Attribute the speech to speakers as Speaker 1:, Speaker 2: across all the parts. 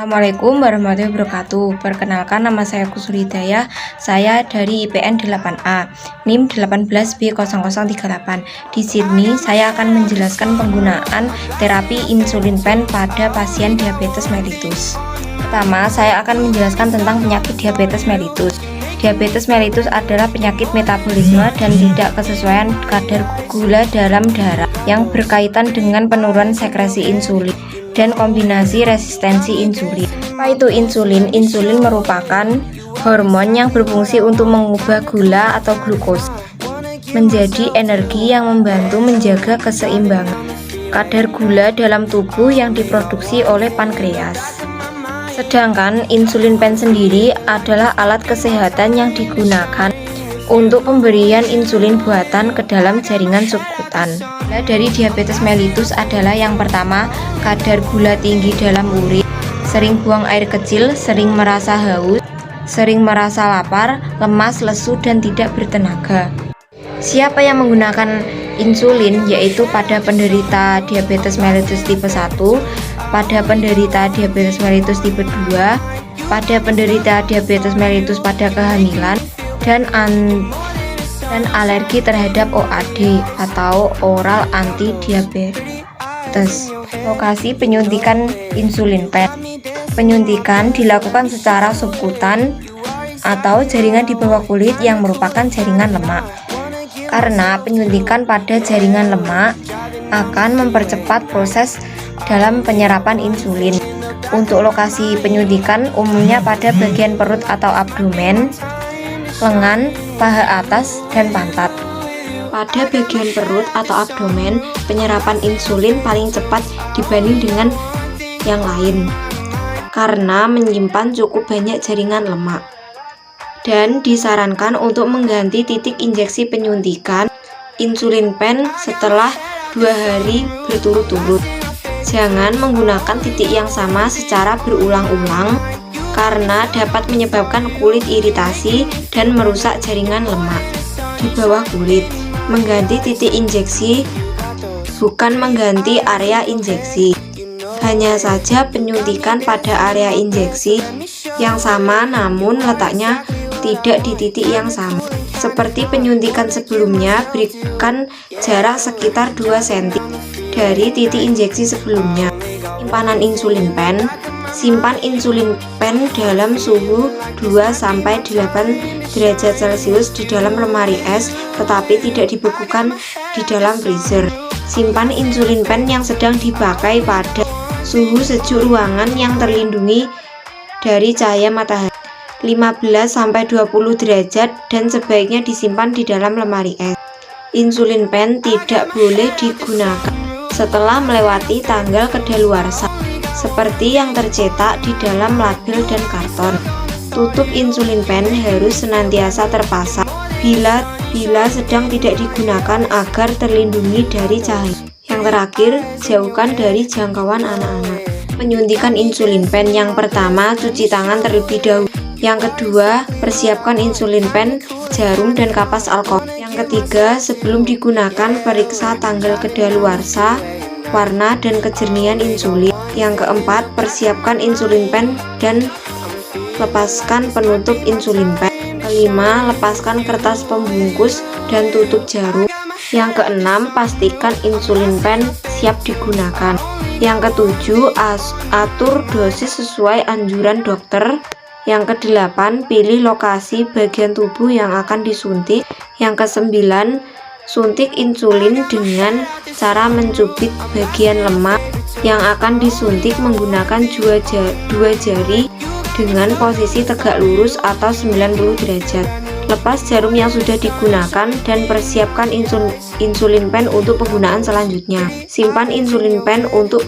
Speaker 1: Assalamualaikum warahmatullahi wabarakatuh. Perkenalkan, nama saya Kusur Hidayah. Saya dari IPN 8A, NIM 18B0038. Di sini saya akan menjelaskan penggunaan terapi insulin pen pada pasien diabetes mellitus. Pertama, saya akan menjelaskan tentang penyakit diabetes mellitus. Diabetes mellitus adalah penyakit metabolisme dan tidak kesesuaian kadar gula dalam darah yang berkaitan dengan penurunan sekresi insulin dan kombinasi resistensi insulin. Apa itu insulin? Insulin merupakan hormon yang berfungsi untuk mengubah gula atau glukosa menjadi energi yang membantu menjaga keseimbangan kadar gula dalam tubuh yang diproduksi oleh pankreas. Sedangkan insulin pen sendiri adalah alat kesehatan yang digunakan untuk pemberian insulin buatan ke dalam jaringan subkutan. Dari diabetes mellitus adalah yang pertama, kadar gula tinggi dalam urin, sering buang air kecil, sering merasa haus, sering merasa lapar, lemas, lesu, dan tidak bertenaga. Siapa yang menggunakan insulin? Yaitu pada penderita diabetes mellitus tipe 1, pada penderita diabetes mellitus tipe 2, pada penderita diabetes mellitus pada kehamilan, dan alergi terhadap OAD atau oral anti diabetes. Lokasi penyuntikan insulin pen. Penyuntikan dilakukan secara subkutan atau jaringan di bawah kulit yang merupakan jaringan lemak. Karena penyuntikan pada jaringan lemak akan mempercepat proses dalam penyerapan insulin. Untuk lokasi penyuntikan umumnya pada bagian perut atau abdomen, lengan, paha atas, dan pantat. Pada bagian perut atau abdomen, penyerapan insulin paling cepat dibanding dengan yang lain karena menyimpan cukup banyak jaringan lemak. Dan disarankan untuk mengganti titik injeksi penyuntikan insulin pen setelah 2 hari berturut-turut. Jangan menggunakan titik yang sama secara berulang-ulang karena dapat menyebabkan kulit iritasi dan merusak jaringan lemak di bawah kulit. Mengganti titik injeksi bukan mengganti area injeksi. Hanya saja penyuntikan pada area injeksi yang sama namun letaknya tidak di titik yang sama. Seperti penyuntikan sebelumnya, berikan jarak sekitar 2 cm dari titik injeksi sebelumnya. Simpanan insulin pen. Simpan insulin pen dalam suhu 2-8 derajat Celcius di dalam lemari es, tetapi tidak dibekukan di dalam freezer. Simpan insulin pen yang sedang dipakai pada suhu sejuk ruangan yang terlindungi dari cahaya matahari 15-20 derajat dan sebaiknya disimpan di dalam lemari es. Insulin pen tidak boleh digunakan setelah melewati tanggal kedaluarsa seperti yang tercetak di dalam label dan karton. Tutup insulin pen harus senantiasa terpasang bila sedang tidak digunakan agar terlindungi dari cahaya. Yang terakhir, jauhkan dari jangkauan anak-anak. Penyuntikan insulin pen. Yang pertama, cuci tangan terlebih dahulu. Yang kedua, persiapkan insulin pen, jarum, dan kapas alkohol. Yang ketiga, sebelum digunakan, periksa tanggal kedaluarsa, warna, dan kejernihan insulin. Yang keempat, persiapkan insulin pen dan lepaskan penutup insulin pen. Kelima, lepaskan kertas pembungkus dan tutup jarum. Yang keenam, pastikan insulin pen siap digunakan. Yang ketujuh, atur dosis sesuai anjuran dokter. Yang kedelapan, pilih lokasi bagian tubuh yang akan disuntik. Yang kesembilan, suntik insulin dengan cara mencubit bagian lemak yang akan disuntik menggunakan dua jari dengan posisi tegak lurus atau 90 derajat. Lepas jarum yang sudah digunakan dan persiapkan insulin pen untuk penggunaan selanjutnya. Simpan insulin pen untuk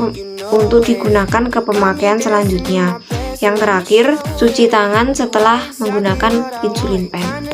Speaker 1: digunakan ke pemakaian selanjutnya. Yang terakhir, cuci tangan setelah menggunakan insulin pen.